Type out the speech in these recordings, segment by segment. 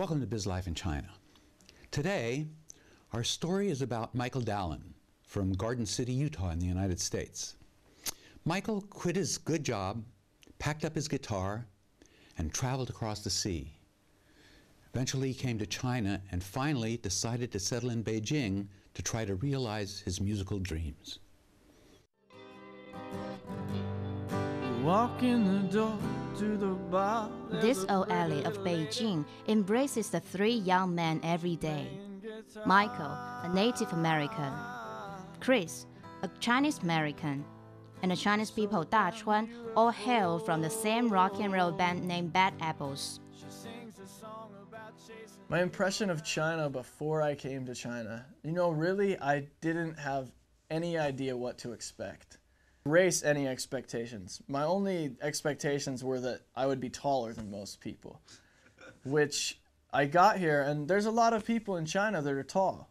Welcome to Biz Life in China. Today, our story is about Michael Dallin from Garden City, Utah in the United States. Michael quit his good job, packed up his guitar, and traveled across the sea. Eventually, he came to China and finally decided to settle in Beijing to try to realize his musical dreams. Walk in the door to the bar. This old alley of Beijing embraces the three young men every day. Michael, a Native American, Chris, a Chinese American, and the Chinese people Da Chuan all hail from the same rock and roll band named Bad Apples. My impression of China before I came to China, really, I didn't have any idea what to expect. Erase any expectations. My only expectations were that I would be taller than most people, which I got here, and there's a lot of people in China that are tall.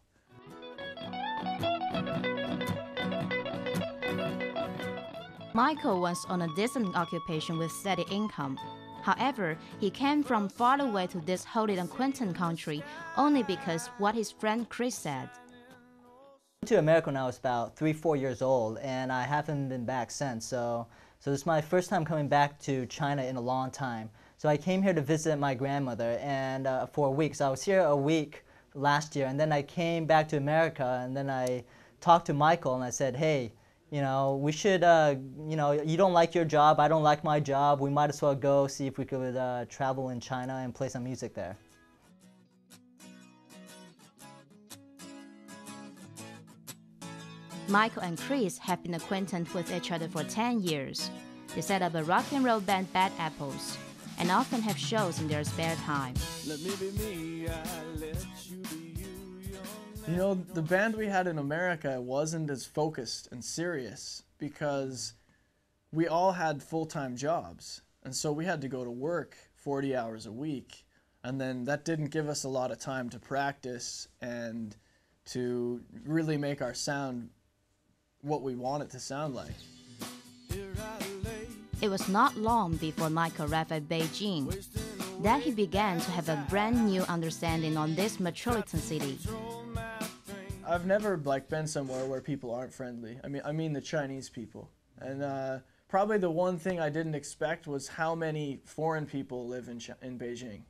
Michael was on a decent occupation with steady income. However, he came from far away to this wholly unacquainted country only because what his friend Chris said. To America when I was about 3-4 years old, and I haven't been back since. So this is my first time coming back to China in a long time. So I came here to visit my grandmother, and for a week. So I was here a week last year, and then I came back to America, and then I talked to Michael, and I said, hey, we should, you don't like your job, I don't like my job. We might as well go see if we could travel in China and play some music there. Michael and Chris have been acquainted with each other for 10 years. They set up a rock and roll band Bad Apples and often have shows in their spare time. Let me be me, I let you be you. The band we had in America wasn't as focused and serious because we all had full-time jobs. And so we had to go to work 40 hours a week. And then that didn't give us a lot of time to practice and to really make our sound what we want it to sound like. It was not long before Michael arrived at Beijing that he began to have a brand new understanding on this metropolitan city. I've never been somewhere where people aren't friendly. I mean the Chinese people. And probably the one thing I didn't expect was how many foreign people live in Beijing.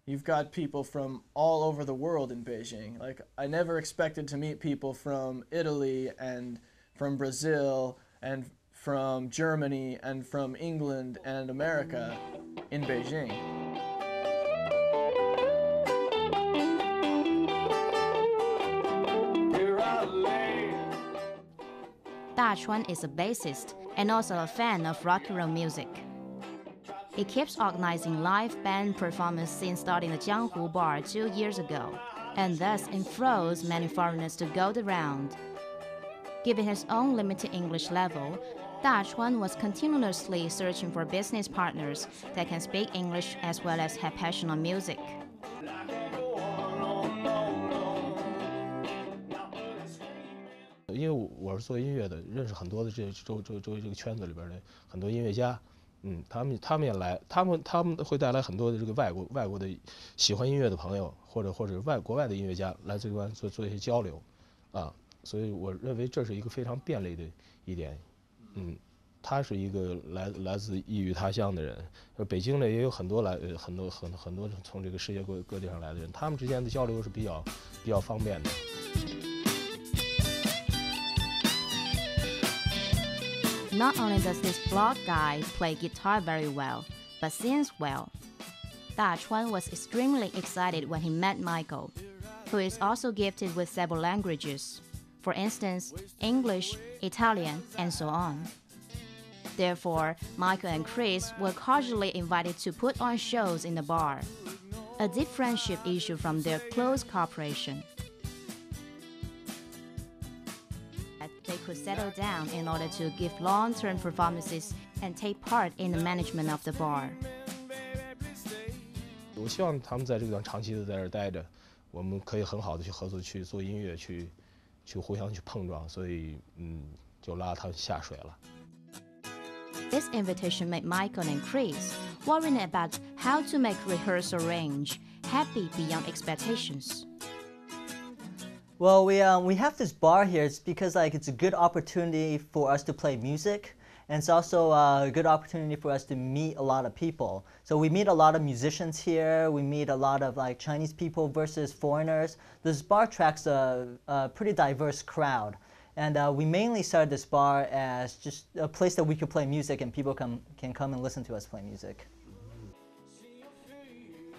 You've got people from all over the world in Beijing. I never expected to meet people from Italy and from Brazil and from Germany and from England and America in Beijing. Da Chuan is a bassist and also a fan of rock and roll music. He keeps organizing live band performances since starting the Jianghu Bar 2 years ago, and thus enthralls many foreigners to go the round. Given his own limited English level, Da Chuan was continuously searching for business partners that can speak English as well as have passion on music. 因为我是做音乐的，认识很多的这个圈子里边的很多音乐家，他们也来，他们会带来很多的这个外国的喜欢音乐的朋友，或者国外的音乐家来这边做一些交流，所以我认为这是一个非常便利的一点，他是一个来自异域他乡的人，北京呢也有很多很多从这个世界各地上来的人，他们之间的交流是比较方便的。 Not only does this blonde guy play guitar very well, but sings well. Da Chuan was extremely excited when he met Michael, who is also gifted with several languages, for instance, English, Italian, and so on. Therefore, Michael and Chris were cordially invited to put on shows in the bar, a deep friendship issue from their close cooperation. They could settle down in order to give long-term performances and take part in the management of the bar. 我希望他们在这个地方长期的在这儿待着，我们可以很好的去合作，去做音乐，去互相去碰撞，所以就拉他们下水了。 This invitation made Michael and Chris worrying about how to make rehearsal arrange, happy beyond expectations. Well, we have this bar here. It's because it's a good opportunity for us to play music, and it's also a good opportunity for us to meet a lot of people. So we meet a lot of musicians here. We meet a lot of Chinese people versus foreigners. This bar attracts a pretty diverse crowd, and we mainly started this bar as just a place that we could play music and people can come and listen to us play music.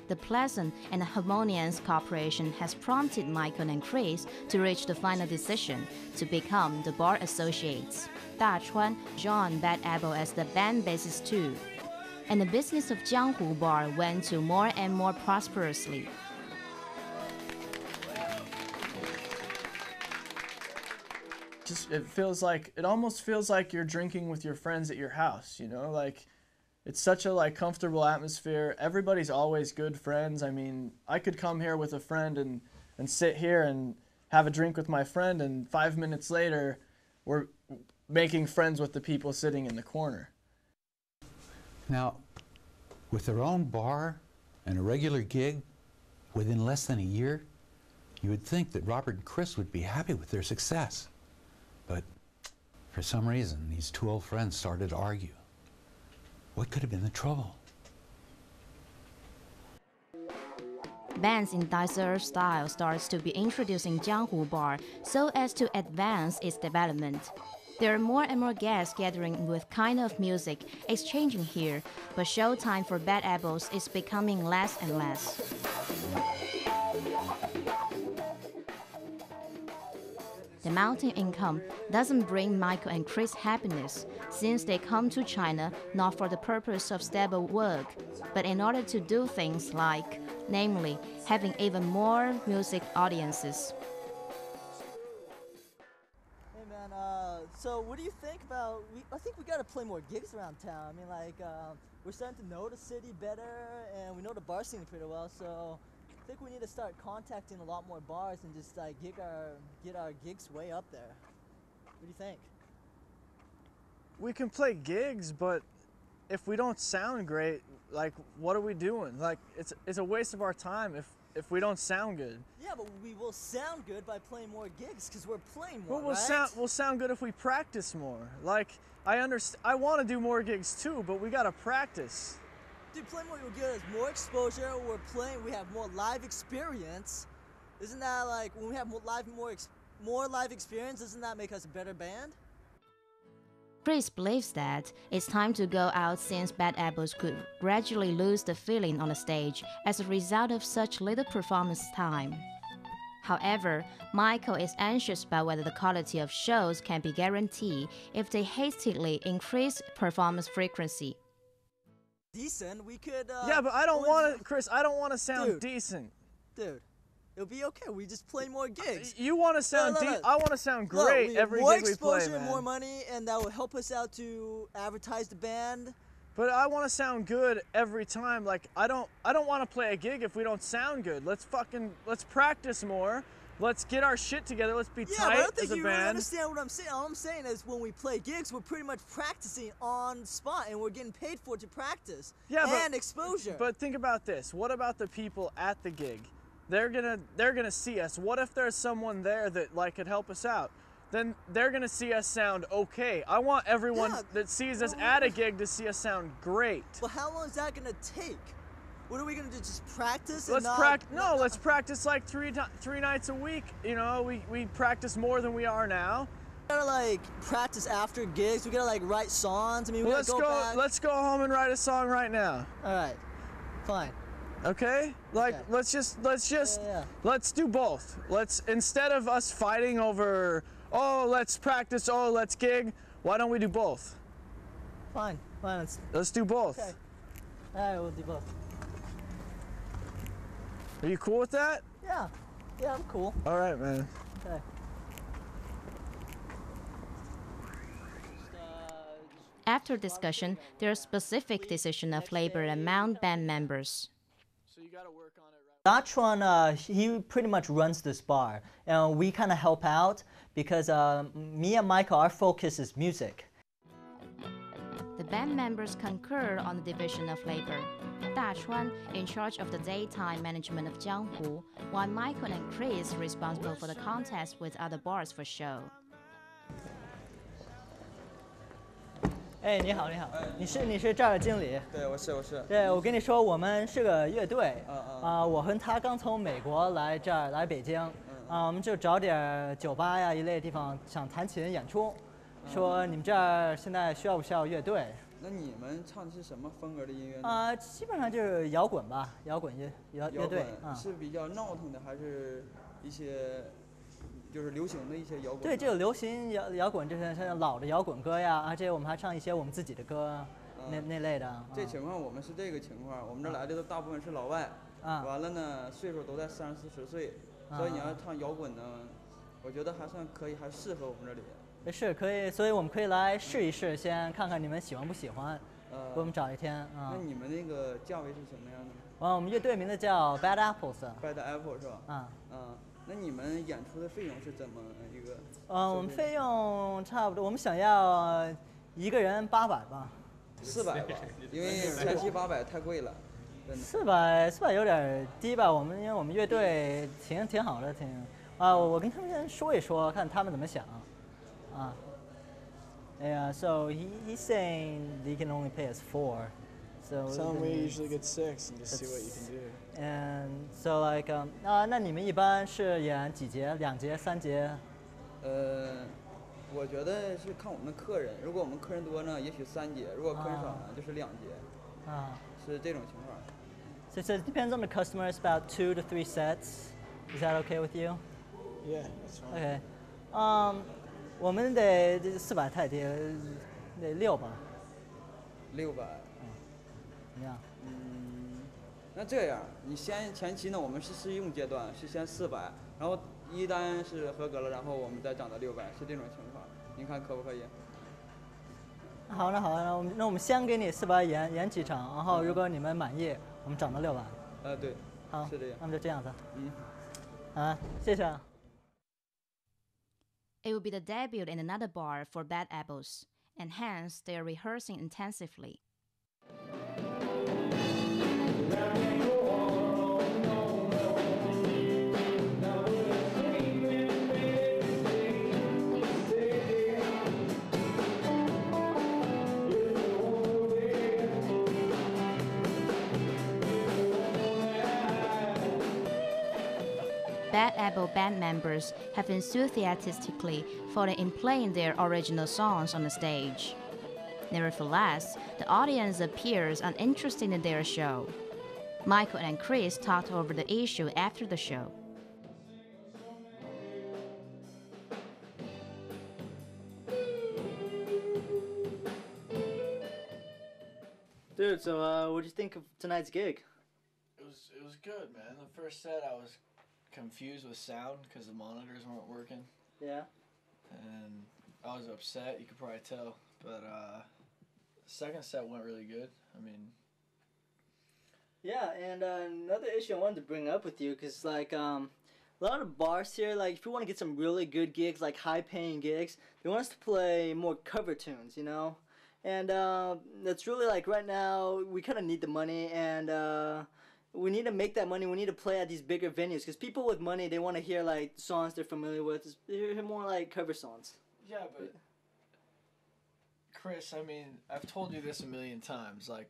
The pleasant and harmonious cooperation has prompted Michael and Chris to reach the final decision to become the bar associates. Da Chuan joined Bad Apple as the band bassist too, and the business of Jianghu Bar went to more and more prosperously. It almost feels like you're drinking with your friends at your house, you know? It's such a comfortable atmosphere. Everybody's always good friends. I mean, I could come here with a friend and sit here and have a drink with my friend, and 5 minutes later, we're making friends with the people sitting in the corner. Now, with their own bar and a regular gig within less than a year, you would think that Robert and Chris would be happy with their success. But for some reason, these two old friends started to argue. What could have been the trouble? Bands in diverse styles starts to be introduced in Jianghu Bar so as to advance its development. There are more and more guests gathering with kind of music exchanging here, but showtime for Bad Apples is becoming less and less. The mounting income doesn't bring Michael and Chris happiness, since they come to China not for the purpose of stable work, but in order to do things like, namely, having even more music audiences. Hey man, so what do you think about, I think we gotta play more gigs around town. I mean we're starting to know the city better and we know the bar scene pretty well, so I think we need to start contacting a lot more bars and just get our gigs way up there. What do you think? We can play gigs, but if we don't sound great, what are we doing? It's a waste of our time if we don't sound good. Yeah, but we will sound good by playing more gigs because we're playing more, Well, we'll sound good if we practice more. I want to do more gigs too, but we gotta practice. Dude, playing more, will give us more exposure. We have more live experience. Isn't that when we have more live experience, doesn't that make us a better band? Chris believes that it's time to go out since Bad Apples could gradually lose the feeling on the stage as a result of such little performance time. However, Michael is anxious about whether the quality of shows can be guaranteed if they hastily increase performance frequency. Decent, we could yeah, but I don't want to, Chris, I don't want to sound decent. Dude, it'll be okay. We just play more gigs. You want to sound I want to sound great every gig we play, man. More exposure, more money, and that will help us out to advertise the band. But I want to sound good every time. I don't want to play a gig if we don't sound good. Let's practice more. Let's get our shit together. Let's be tight as a band. Yeah, but I don't think you really understand what I'm saying. All I'm saying is when we play gigs, we're pretty much practicing on spot, and we're getting paid for it to practice. Yeah, and exposure. But think about this. What about the people at the gig? They're gonna see us. What if there's someone there that could help us out? Then they're gonna see us sound okay. I want everyone that sees us at a gig to see us sound great. Well, how long is that gonna take? What are we gonna do? Just practice? Let's practice three nights a week. You know, we practice more than we are now. We gotta practice after gigs. We gotta write songs. I mean, let's go home and write a song right now. All right, fine. Okay? Let's do both. Instead of us fighting over, oh, let's practice, oh, let's gig, why don't we do both? Fine. Let's do both. Okay. All right, we'll do both. Are you cool with that? Yeah, I'm cool. All right, man. Okay. After discussion, there is specific decision of labor among band members. So you gotta work on it, Da Chuan, he pretty much runs this bar, and we kind of help out because me and Michael, our focus is music. The The band members concurred on the division of labor. Da Chuan in charge of the daytime management of Jianghu, while Michael and Chris responsible for the contest with other bars for show. 哎，你好，你好，你是这儿的经理？对，我是。对，我跟你说，我们是个乐队，我和他刚从美国来北京，我们就找点酒吧呀一类地方想弹琴演出，说你们这儿现在需不需要乐队？那你们唱的是什么风格的音乐呢？基本上就是摇滚吧，摇滚乐队，是比较闹腾的，还是一些？就是流行的一些摇滚。对，这个流行摇滚，就是像老的摇滚歌呀，而且我们还唱一些我们自己的歌，那类的。这情况我们是这个情况，我们这来的都大部分是老外，完了呢岁数都在30、40岁，所以你要唱摇滚呢，我觉得还算可以，还适合我们这里。是可以，所以我们可以来试一试，先看看你们喜欢不喜欢，给我们找一天。那你们那个价位是什么样的？我们乐队名字叫 Bad Apples。Bad Apple 是吧？那你们演出的费用是怎么一个？我们费用差不多，我们想要一个人800吧。400吧，因为前期800太贵了。400有点低吧，因为我们乐队挺好的，我跟他们先说一说，看他们怎么想。Yeah, so he's saying he can only pay us 4. So tell him we usually get 6 and just see what you can do. And so like 那你们一般是演几节？2节、3节？我觉得是看我们的客人，如果我们客人多呢，也许3节；如果客人少呢，就是2节。是这种情况。So it depends on the customer. It's about 2 to 3 sets. Is that okay with you? Yeah, that's fine. Okay. 我们得400太低，得6吧。600。怎么样？那这样，你前期呢，我们是试用阶段，是先400，然后一旦是合格了，然后我们再涨到600，是这种情况。您看可不可以？好，那我们先给你400演几场，然后如果你们满意，我们涨到600。对。好，是这样。那么就这样子。谢谢。It will be the debut in another bar for Bad Apples, and hence they are rehearsing intensively. Bad Apple band members have enthusiastically followed in playing their original songs on the stage. Nevertheless, the audience appears uninterested in their show. Michael and Chris talked over the issue after the show. Dude, so what do you think of tonight's gig? It was good, man. The first set I was confused with sound because the monitors weren't working. Yeah. And I was upset, you could probably tell. But second set went really good. I mean... Yeah, and another issue I wanted to bring up with you, because like a lot of bars here, like if you want to get some really good gigs, like high-paying gigs, they want us to play more cover tunes, you know? And that's really like right now, we kind of need the money, and we need to make that money. We need to play at these bigger venues, because people with money, they want to hear like songs they're familiar with. They hear more like cover songs. Yeah, but Chris, I mean, I've told you this a million times. Like,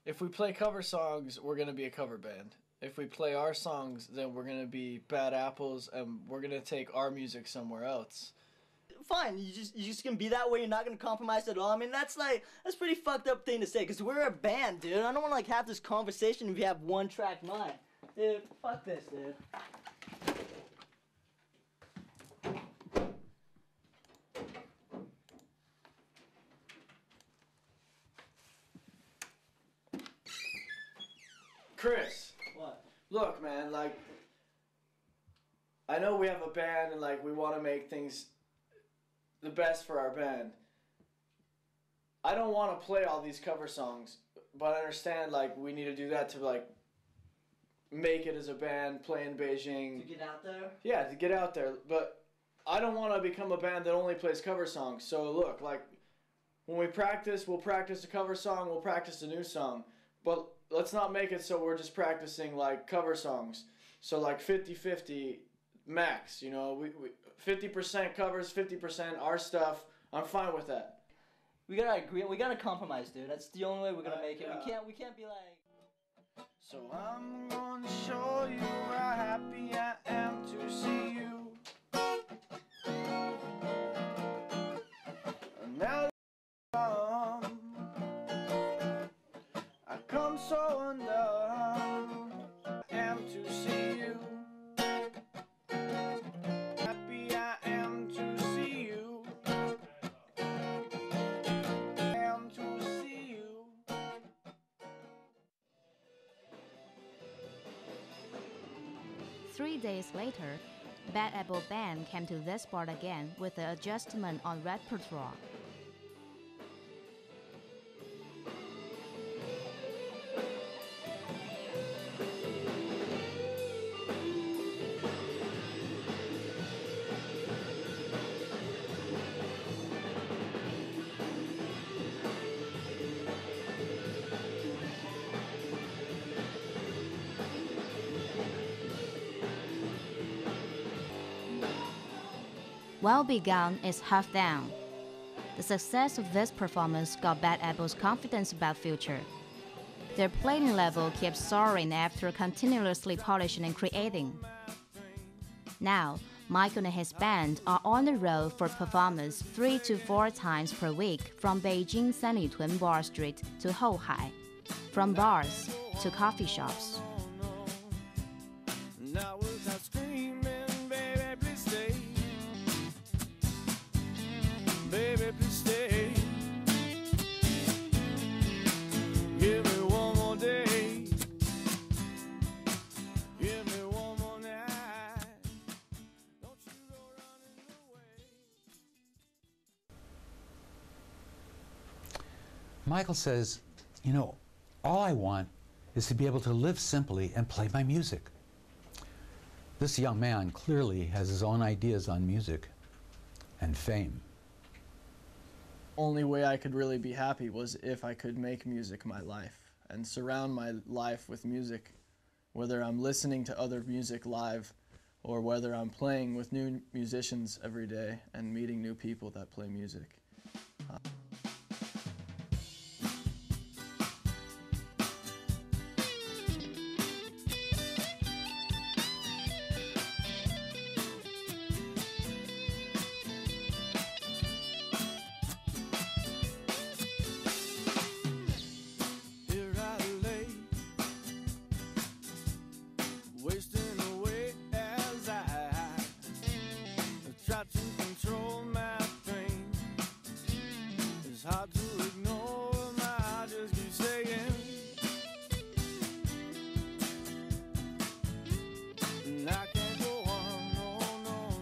if we play cover songs, we're gonna be a cover band. If we play our songs, then we're gonna be Bad Apples, and we're gonna take our music somewhere else. Fine, you just gonna be that way. You're not gonna compromise at all. I mean, that's pretty fucked up thing to say. Cause we're a band, dude. I don't want to like have this conversation if you have one track mind, dude. Fuck this, dude. Chris. What? Look, man, like, I know we have a band and like we want to make things the best for our band. I don't want to play all these cover songs, but I understand like we need to do that to like make it as a band, play in Beijing. To get out there? Yeah, to get out there. But I don't want to become a band that only plays cover songs. So look, like, when we practice, we'll practice a cover song, we'll practice a new song. But let's not make it so we're just practicing like cover songs. So like 50-50 max, you know, we 50% covers, 50% our stuff. I'm fine with that. We gotta agree. We gotta compromise, dude. That's the only way we're gonna make it. Yeah. We can't be like. So I'm gonna show you how happy I am to see you. And now I come so undone. I am to see you. Happy I am to see you. I am to see you. Three days later, Bad Apple Band came to this part again with the adjustment on repertoire. Well begun is half down. The success of this performance got Bad Apple's confidence about future. Their playing level kept soaring after continuously polishing and creating. Now, Michael and his band are on the road for performance 3 to 4 times per week from Beijing Sanlitun Bar Street to Hohai, from bars to coffee shops. Now without screaming, baby, please stay. Baby, please stay. Give me one more day. Give me one more night. Don't you go running away. Michael says, you know, all I want is to be able to live simply and play my music. This young man clearly has his own ideas on music and fame. Only way I could really be happy was if I could make music my life and surround my life with music, whether I'm listening to other music live or whether I'm playing with new musicians every day and meeting new people that play music. Here I lay, wasting away as I try to control my pain. It's hard to ignore my heart just keeps saying, and I can't go on,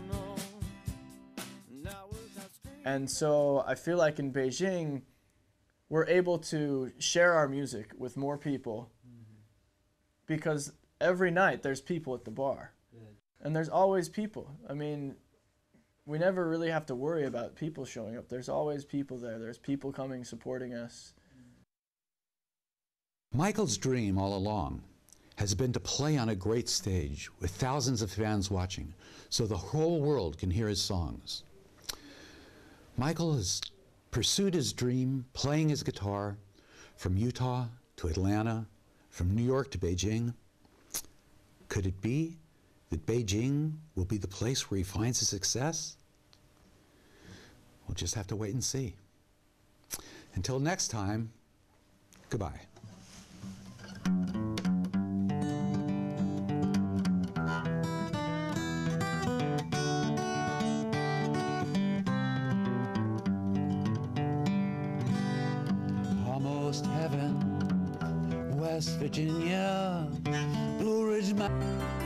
no. Now without screaming. And so I feel like in Beijing, we're able to share our music with more people because every night there's people at the bar. And there's always people. I mean, we never really have to worry about people showing up. There's always people there. There's people coming, supporting us. Michael's dream all along has been to play on a great stage with thousands of fans watching so the whole world can hear his songs. Michael has pursued his dream playing his guitar from Utah to Atlanta, from New York to Beijing. Could it be that Beijing will be the place where he finds his success? We'll just have to wait and see. Until next time, goodbye. Almost heaven, West Virginia, Blue Ridge Mountain.